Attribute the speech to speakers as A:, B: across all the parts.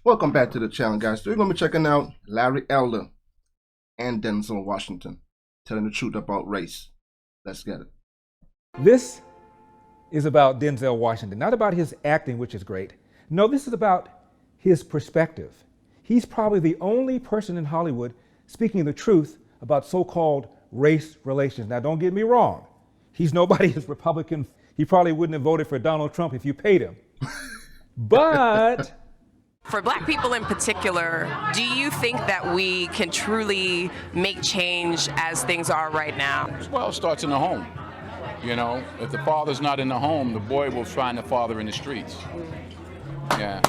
A: Welcome back to the channel, guys. So we're going to be checking out Larry Elder and Denzel Washington telling the truth about race. Let's get it.
B: This is about Denzel Washington, not about his acting, which is great. No, this is about his perspective. He's probably the only person in Hollywood speaking the truth about so-called race relations. Now, don't get me wrong. He's nobody's Republican. He probably wouldn't have voted for Donald Trump if you paid him. But
C: for Black people in particular, do you think that we can truly make change as things are right now?
D: Well, it starts in the home. You know, if the father's not in the home, the boy will find the father in the streets. Yeah,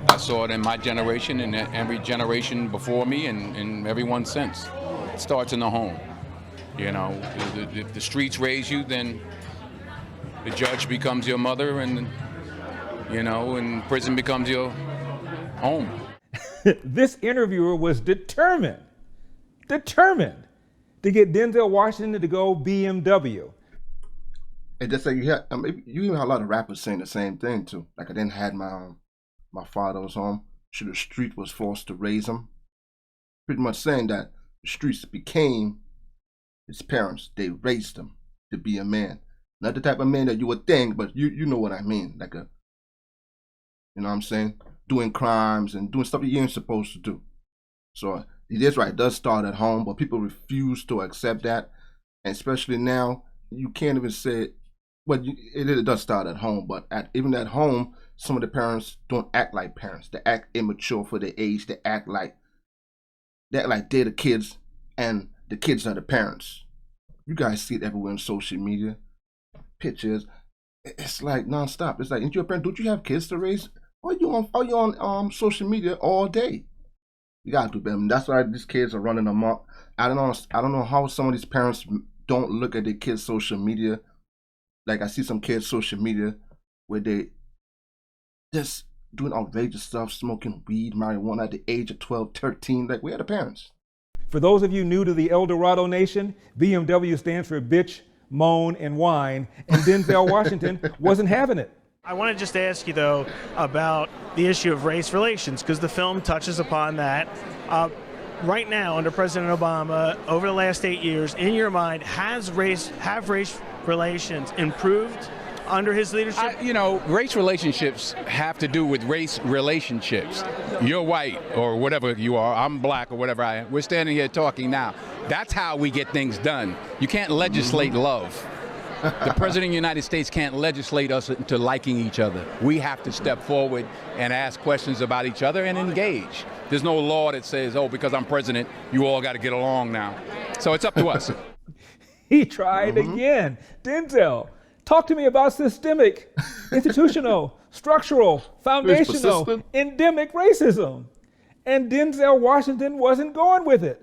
D: I saw it in my generation and every generation before me and everyone since. It starts in the home. You know, if the streets raise you, then the judge becomes your mother and, you know, and prison becomes your home.
B: This interviewer was determined to get Denzel Washington to go BMW.
A: And just like you even have a lot of rappers saying the same thing too. Like I didn't have my father was home. The street was forced to raise him. Pretty much saying that the streets became his parents. They raised him to be a man. Not the type of man that you would think, but you know what I mean. Like you know what I'm saying? Doing crimes and doing stuff you ain't supposed to do. So it is right, it does start at home, but people refuse to accept that. And especially now, you can't even say, well, it does start at home, but even at home, some of the parents don't act like parents. They act immature for their age. They act like they're the kids and the kids are the parents. You guys see it everywhere on social media. Pictures. It's like nonstop. It's like, ain't you a parent? Don't you have kids to raise? Are you on social media all day? You gotta do better. That's why these kids are running amok. I don't know how some of these parents don't look at their kids' social media. Like I see some kids' social media where they just doing outrageous stuff, smoking weed, marijuana at the age of 12, 13. Like, where are the parents?
B: For those of you new to the El Dorado Nation, BMW stands for bitch, moan, and whine, and Denzel Washington wasn't having it.
E: I want to just ask you, though, about the issue of race relations, because the film touches upon that. Right now, under President Obama, over the last 8 years, in your mind, have race relations improved under his leadership?
D: You know, race relationships have to do with race relationships. You're white or whatever you are, I'm black or whatever I am. We're standing here talking now. That's how we get things done. You can't legislate love. The President of the United States can't legislate us into liking each other. We have to step forward and ask questions about each other and engage. There's no law that says, oh, because I'm president, you all got to get along now. So it's up to us.
B: He tried again. Denzel, talk to me about systemic, institutional, structural, foundational, endemic racism. And Denzel Washington wasn't going with it.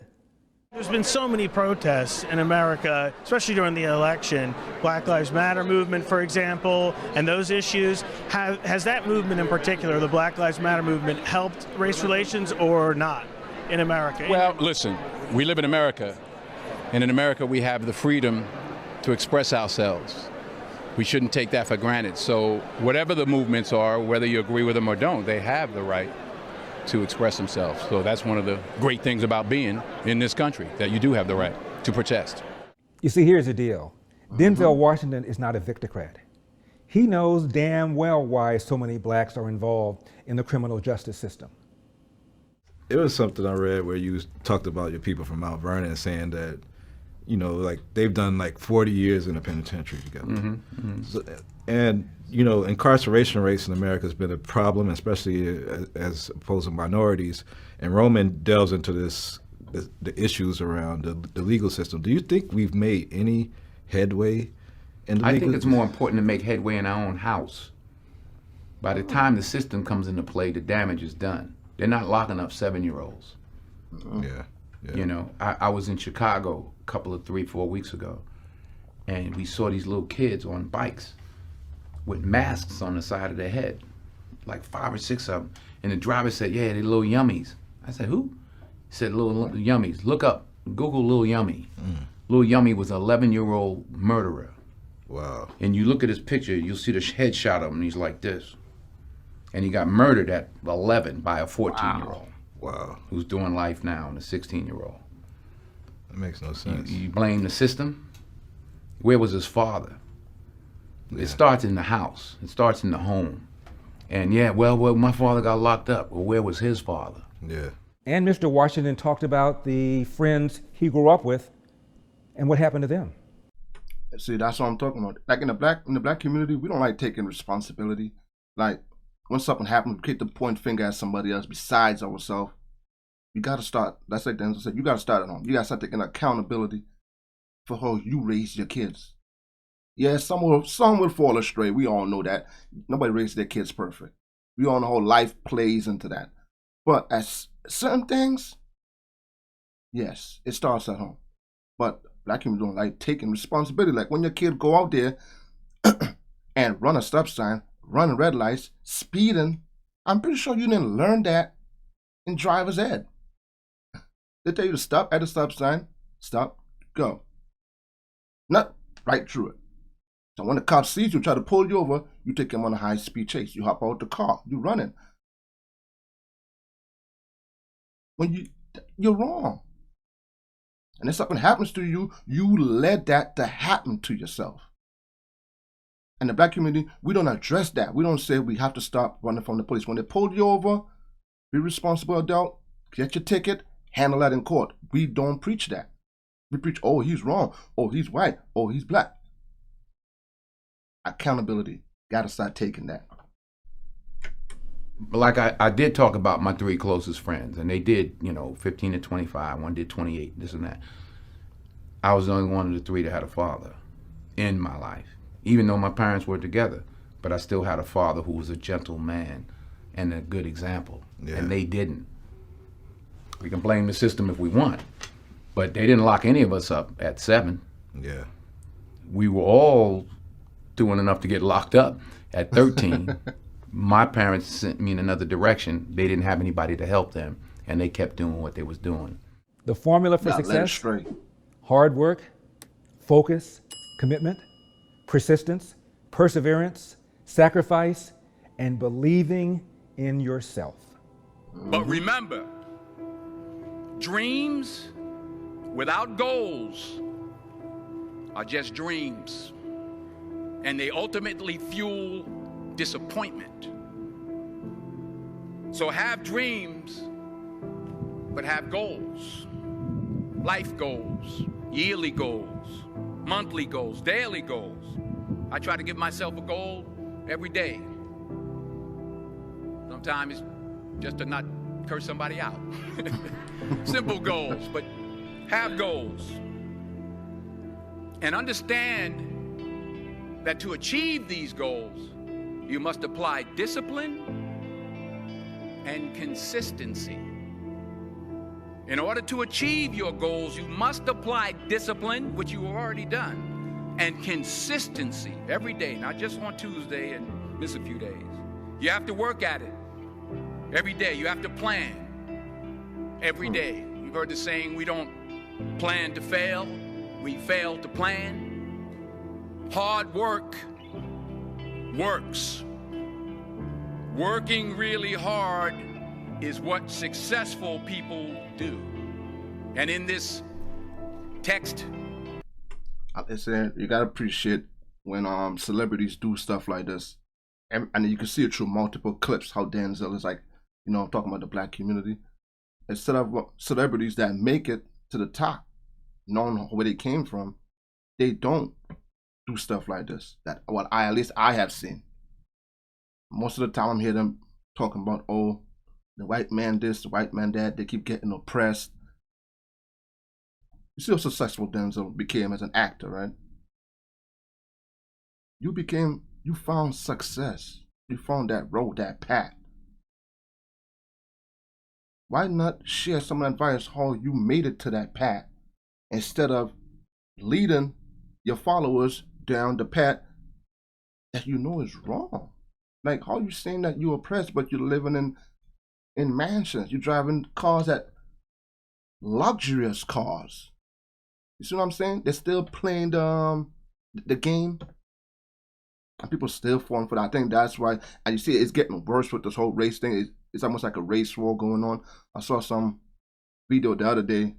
E: There's been so many protests in America, especially during the election. Black Lives Matter movement, for example, and those issues. Has that movement in particular, the Black Lives Matter movement, helped race relations or not in America?
D: Well, listen, we live in America, and in America we have the freedom to express ourselves. We shouldn't take that for granted. So whatever the movements are, whether you agree with them or don't, they have the right to express themselves. So that's one of the great things about being in this country, that you do have the right to protest.
B: You see, here's the deal. Denzel Washington is not a victocrat. He knows damn well why so many blacks are involved in the criminal justice system.
F: It was something I read where you talked about your people from Mount Vernon saying that, you know, like they've done like 40 years in the penitentiary together. So, and, you know, incarceration rates in America has been a problem, especially as opposed to minorities. And Roman delves into the issues around the legal system. Do you think we've made any headway in the legal system?
G: I think it's more important to make headway in our own house. By the time the system comes into play, the damage is done. They're not locking up 7-year-olds.
F: Yeah.
G: You know, I was in Chicago a couple of 3-4 weeks ago, and we saw these little kids on bikes with masks on the side of their head, like 5 or 6 of them. And the driver said, yeah, they're little yummies. I said, who? He said, little yummies. Look up, Google Lil Yummy. Lil Yummy was an 11-year-old murderer.
F: Wow.
G: And you look at his picture, you'll see the headshot of him, and he's like this. and he got murdered at 11 by a 14-year-old.
F: Wow.
G: Who's doing life now, and a 16-year-old.
F: That makes no sense.
G: You blame the system? Where was his father? It starts in the house. It starts in the home. And yeah, well, my father got locked up. Well, where was his father?
F: Yeah.
B: And Mr. Washington talked about the friends he grew up with and what happened to them.
A: See, that's what I'm talking about. Like in the black community, we don't like taking responsibility. Like when something happens, we keep the point finger at somebody else besides ourselves. You got to start. That's like Denzel said. You got to start at home. You got to start taking accountability for how you raise your kids. Yeah, some will fall astray. We all know that. Nobody raises their kids perfect. We all know how life plays into that. But as certain things, yes, it starts at home. But black people don't like taking responsibility. Like when your kid go out there and run a stop sign, running red lights, speeding, I'm pretty sure you didn't learn that in driver's ed. They tell you to stop at the stop sign, stop, go. Not right through it. So when the cop sees you, try to pull you over, you take him on a high-speed chase. You hop out the car, you running. When you're wrong. And if something happens to you, you let that to happen to yourself. In the black community, we don't address that. We don't say we have to stop running from the police. When they pull you over, be responsible adult, get your ticket, handle that in court. We don't preach that. We preach, oh, he's wrong. Oh, he's white. Oh, he's black. Accountability. Got to start taking that.
G: Like I did talk about my 3 closest friends, and they did, 15 to 25. One did 28, this and that. I was the only one of the 3 that had a father in my life, even though my parents were together. But I still had a father who was a gentle man and a good example, and they didn't. We can blame the system if we want, but they didn't lock any of us up at 7.
F: Yeah.
G: We were all doing enough to get locked up at 13. My parents sent me in another direction. They didn't have anybody to help them, and they kept doing what they was doing.
B: The formula for success: hard work, focus, commitment, persistence, perseverance, sacrifice, and believing in yourself.
D: But remember, dreams without goals are just dreams, and they ultimately fuel disappointment. So have dreams, but have goals. Life goals, yearly goals, monthly goals, daily goals. I try to give myself a goal every day. Sometimes it's just to not curse somebody out. Simple goals, but have goals. And understand that to achieve these goals, you must apply discipline and consistency. In order to achieve your goals, you must apply discipline, which you have already done, and consistency every day, not just on Tuesday and miss a few days. You have to work at it every day. You have to plan every day. You've heard the saying, we don't plan to fail, we fail to plan. Hard work works. Working really hard is what successful people do. And in this text,
A: listen, you gotta appreciate when celebrities do stuff like this, and you can see it through multiple clips. How Denzel is like, I'm talking about the black community. Instead of celebrities that make it to the top, knowing where they came from, they don't do stuff like this. That what at least I have seen. Most of the time, I'm hearing them talking about, oh, the white man this, the white man that. They keep getting oppressed. You see how successful Denzel became as an actor, right? You found success. You found that road, that path. Why not share some advice how you made it to that path instead of leading your followers down the path that you know is wrong? Like, how you saying that you're oppressed, but you're living in mansions? You're driving cars luxurious cars. You see what I'm saying? They're still playing the game. And people still falling for that. I think that's why, and you see it's getting worse with this whole race thing. It's almost like a race war going on. I saw some video the other day.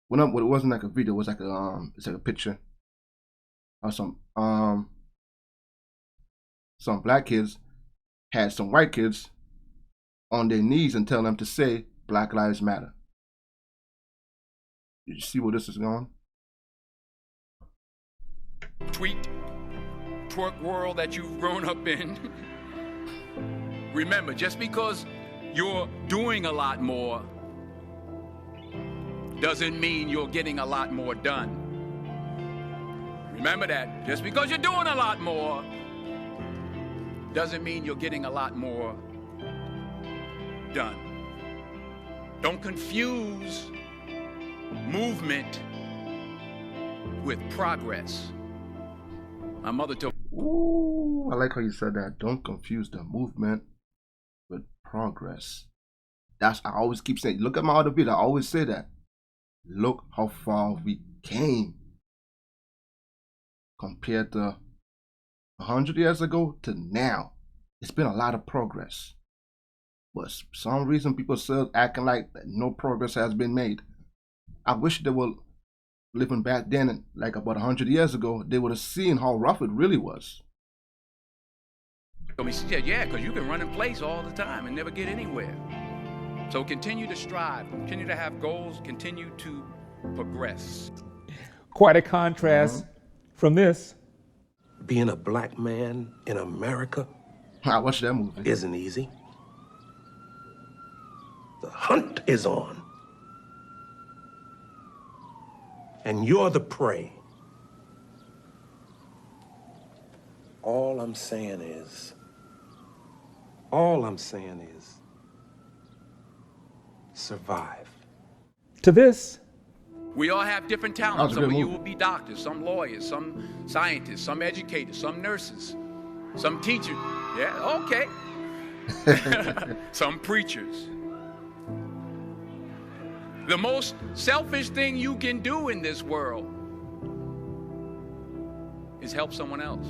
A: Well, it wasn't like a video. It was like it's like a picture of some black kids had some white kids on their knees and telling them to say Black Lives Matter. You see where this is going?
D: Tweet, twerk world that you've grown up in. Remember, just because you're doing a lot more doesn't mean you're getting a lot more done. Remember that. Just because you're doing a lot more doesn't mean you're getting a lot more done. Don't confuse movement with progress. My mother told me.
A: Ooh, I like how you said that. Don't confuse the movement with progress. I always keep saying, look at my other video, I always say that. Look how far we came compared to 100 years ago to now. It's been a lot of progress. But for some reason, people still acting like no progress has been made. I wish they were living back then, like about 100 years ago, they would have seen how rough it really was.
D: She said, yeah, because you can run in place all the time and never get anywhere. So continue to strive, continue to have goals, continue to progress.
B: Quite a contrast from this.
H: Being a black man in America
A: I watched that movie.
H: isn't easy. The hunt is on. And you're the prey. All I'm saying is, survive.
B: To this,
D: We all have different
A: That
D: talents.
A: was a
D: Some
A: good
D: of you
A: movie.
D: will be doctors, some lawyers, some scientists, some educators, some nurses, some teachers. Yeah, okay. Some preachers. The most selfish thing you can do in this world is help someone else.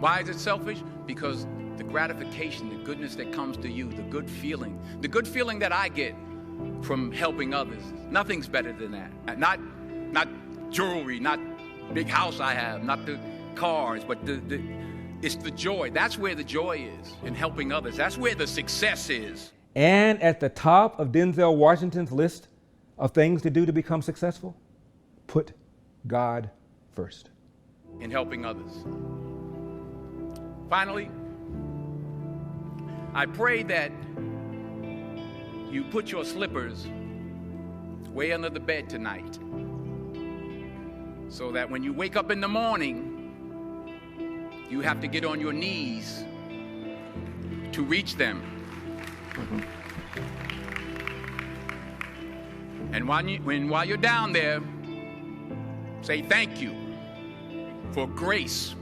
D: Why is it selfish? Because the gratification, the goodness that comes to you, the good feeling that I get from helping others, nothing's better than that. Not jewelry, not big house I have, not the cars, but it's the joy. That's where the joy is, in helping others. That's where the success is.
B: and at the top of Denzel Washington's list of things to do to become successful, put God first.
D: In helping others. Finally, I pray that you put your slippers way under the bed tonight, so that when you wake up in the morning, you have to get on your knees to reach them. And while you're down there, say thank you for grace.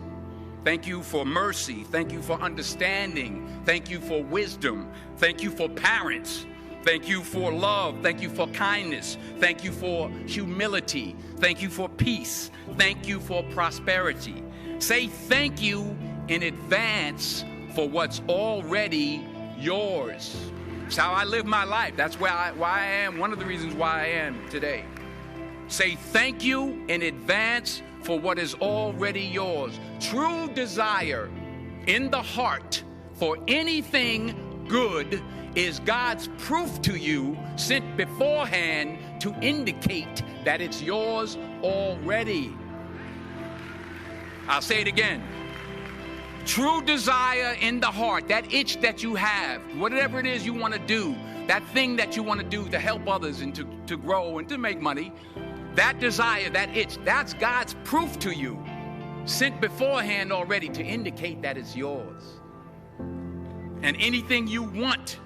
D: Thank you for mercy. Thank you for understanding. Thank you for wisdom. Thank you for parents. Thank you for love. Thank you for kindness. Thank you for humility. Thank you for peace. Thank you for prosperity. Say thank you in advance for what's already yours. It's how I live my life. That's why I am, one of the reasons why I am today. Say thank you in advance for what is already yours. True desire in the heart for anything good is God's proof to you, sent beforehand to indicate that it's yours already. I'll say it again. True desire in the heart, that itch that you have, whatever it is you want to do, that thing that you want to do to help others and to grow and to make money, that desire, that itch, that's God's proof to you, sent beforehand already to indicate that it's yours. And anything you want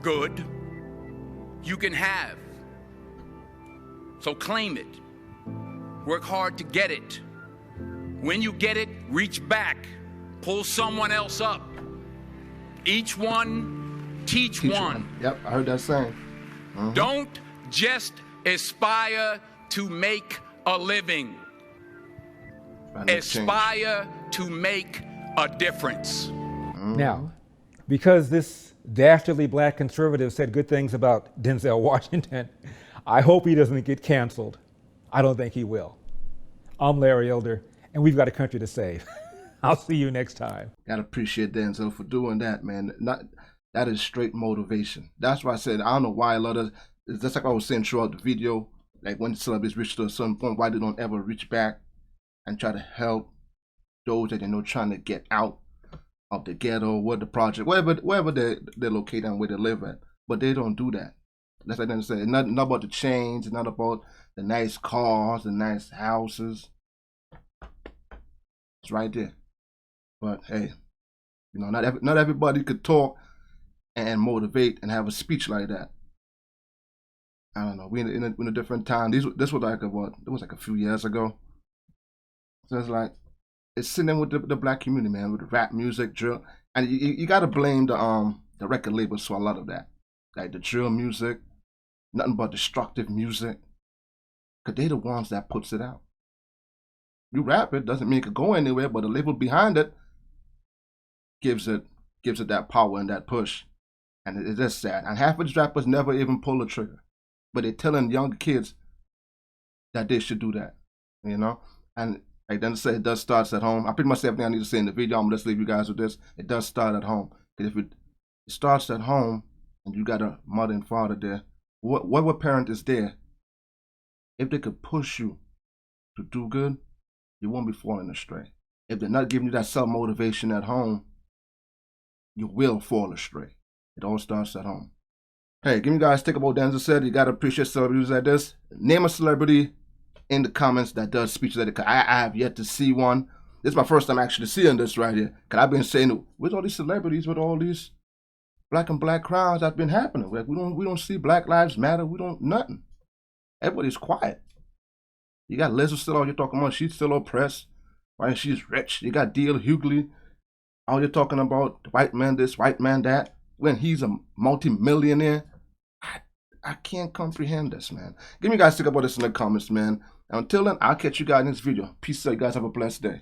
D: good, you can have. So claim it. Work hard to get it. When you get it, reach back. Pull someone else up. Each one, teach one.
A: Yep, I heard that saying.
D: Don't just aspire to make a living. Aspire to make a difference.
B: Now, because this dastardly black conservative said good things about Denzel Washington, I hope he doesn't get canceled. I don't think he will. I'm Larry Elder, and we've got a country to save. I'll see you next time.
A: Gotta appreciate Denzel for doing that, man. That is straight motivation. That's why I said I don't know why a lot of, it's just like I was saying throughout the video, like when celebrities reach to a certain point, why they don't ever reach back and try to help those that trying to get out of the ghetto, what the project, wherever they're located and where they live at. But they don't do that. That's like they say. It's not about the chains. It's not about the nice cars, the nice houses. It's right there. But hey, not everybody could talk and motivate and have a speech like that. I don't know. We in a different time. This was like it was like a few years ago. So it's like it's sitting with the black community, man, with the rap music, drill, and you gotta blame the record labels for a lot of that, like the drill music, nothing but destructive music, cause they the ones that puts it out. You rap it doesn't mean it could go anywhere, but the label behind it gives it that power and that push, and it's just sad. And half of these rappers never even pull the trigger, but they're telling younger kids that they should do that, and. Like Denzel said, it does start at home. I pretty much said everything I need to say in the video. I'm gonna just leave you guys with this. It does start at home. Because if it starts at home and you got a mother and father there, what parent is there? If they could push you to do good, you won't be falling astray. If they're not giving you that self-motivation at home, you will fall astray. It all starts at home. Hey, give me guys think about what Denzel said. You gotta appreciate celebrities like this. Name a celebrity in the comments that does speeches like that. I have yet to see one. This is my first time actually seeing this right here. Cause I've been saying, with all these celebrities, with all these black and black crowds that's been happening. Like we don't see Black Lives Matter. We don't nothing. Everybody's quiet. You got Lizzo still out here talking about she's still oppressed, right? She's rich. You got D.L. Hughley out here talking about the white man this, white man that, when he's a multi-millionaire. I can't comprehend this, man. Give me guys think about this in the comments, man. Until then, I'll catch you guys in this video. Peace out, you guys have a blessed day.